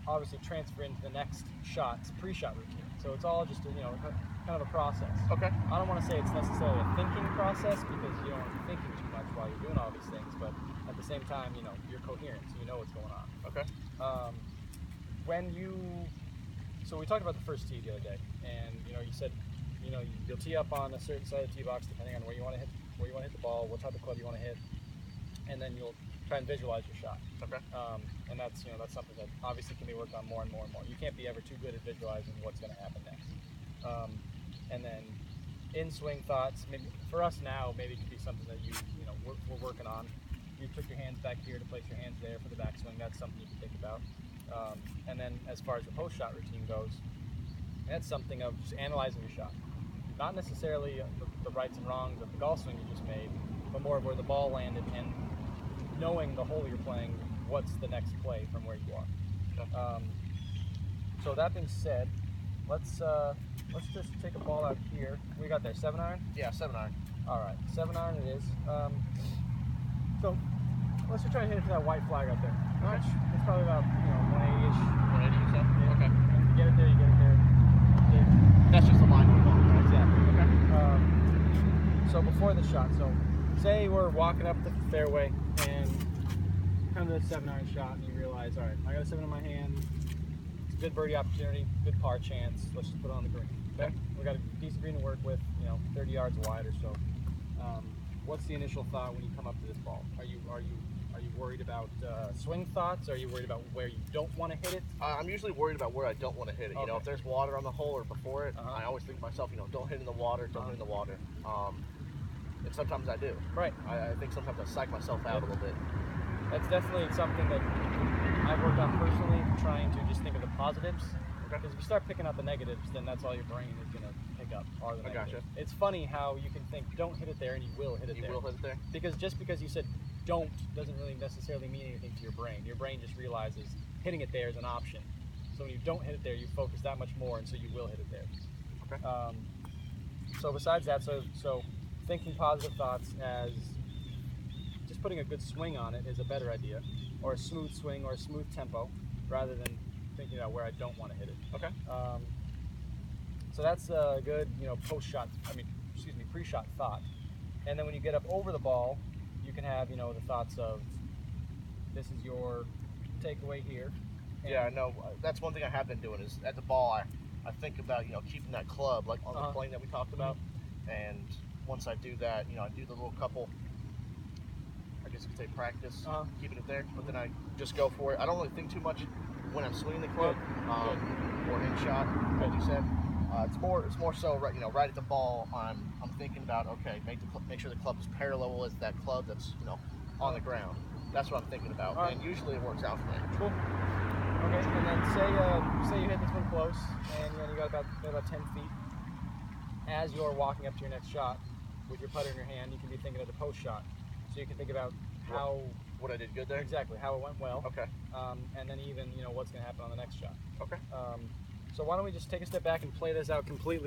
obviously transfer into the next shot's pre-shot routine. So it's all just kind of a process. Okay. I don't want to say it's necessarily a thinking process because you don't want to be thinking too much while you're doing all these things, but at the same time, you're coherent, so you know what's going on. Okay. So we talked about the first tee the other day, and you said you'll tee up on a certain side of the tee box depending on where you want to hit the ball, what type of club you want to hit, and then you'll try and visualize your shot. Okay. And that's something that obviously can be worked on more and more and more. You can't be ever too good at visualizing what's going to happen next. And then in swing thoughts, maybe for us now, maybe it could be something that we're working on. You took your hands back here to place your hands there for the backswing. That's something you can think about. And then as far as the post shot routine goes, that's something of just analyzing your shot. Not necessarily the rights and wrongs of the golf swing you just made, but more of where the ball landed and knowing the hole you're playing, what's the next play from where you are. Okay. So that being said, let's just take a ball out here. We got there 7-iron? Yeah, 7-iron. All right, 7-iron it is. So let's just try to hit it to that white flag out there. Okay. It's probably about 180-ish. 180, you said? Yeah. Okay. And you get it there, you get it there. That's just a line we're going, right? Exactly. Okay. So before the shot, so say we're walking up the fairway and come to the 7-iron shot and you realize, all right, I got a 7 in my hand. It's a good birdie opportunity, good par chance. Let's just put it on the green. Okay. We got a decent green to work with, 30 yards wide or so. What's the initial thought when you come up to this ball? Are you worried about swing thoughts? Are you worried about where you don't want to hit it? I'm usually worried about where I don't want to hit it. Okay. If there's water on the hole or before it, I always think to myself, don't hit in the water, don't hit in the water. And sometimes I do. Right. I think sometimes I psych myself out a little bit. That's definitely something that I've worked on personally, trying to just think of the positives. Okay. Because if you start picking out the negatives, then that's all your brain is going to pick up, are the negatives. Gotcha. It's funny how you can think, don't hit it there, and you will hit it there. You will hit it there? Because just because you said don't doesn't really necessarily mean anything to your brain. Your brain just realizes hitting it there is an option. So when you don't hit it there, you focus that much more, and so you will hit it there. Okay. So besides that, so thinking positive thoughts as just putting a good swing on it is a better idea, or a smooth swing or a smooth tempo, rather than thinking about where I don't want to hit it. Okay. So that's a good, pre-shot thought. And then when you get up over the ball, you can have, the thoughts of, this is your takeaway here. And yeah, no, that's one thing I have been doing is at the ball, I think about, keeping that club, like on the plane that we talked about. And once I do that, I do the little couple, I guess you could say practice, keeping it there, but then I just go for it. I don't really think too much when I'm swinging the club, or in shot, as you said. It's more so right at the ball. I'm thinking about, okay, make sure the club is parallel with that club that's on the ground. That's what I'm thinking about, and usually it works out for me. Cool. Okay, and then say you hit this one close, and you got about 10 feet. As you're walking up to your next shot, with your putter in your hand, you can be thinking of the post shot. So you can think about what I did good there. Exactly, how it went well. Okay. And then even what's going to happen on the next shot. Okay. So why don't we just take a step back and play this out completely.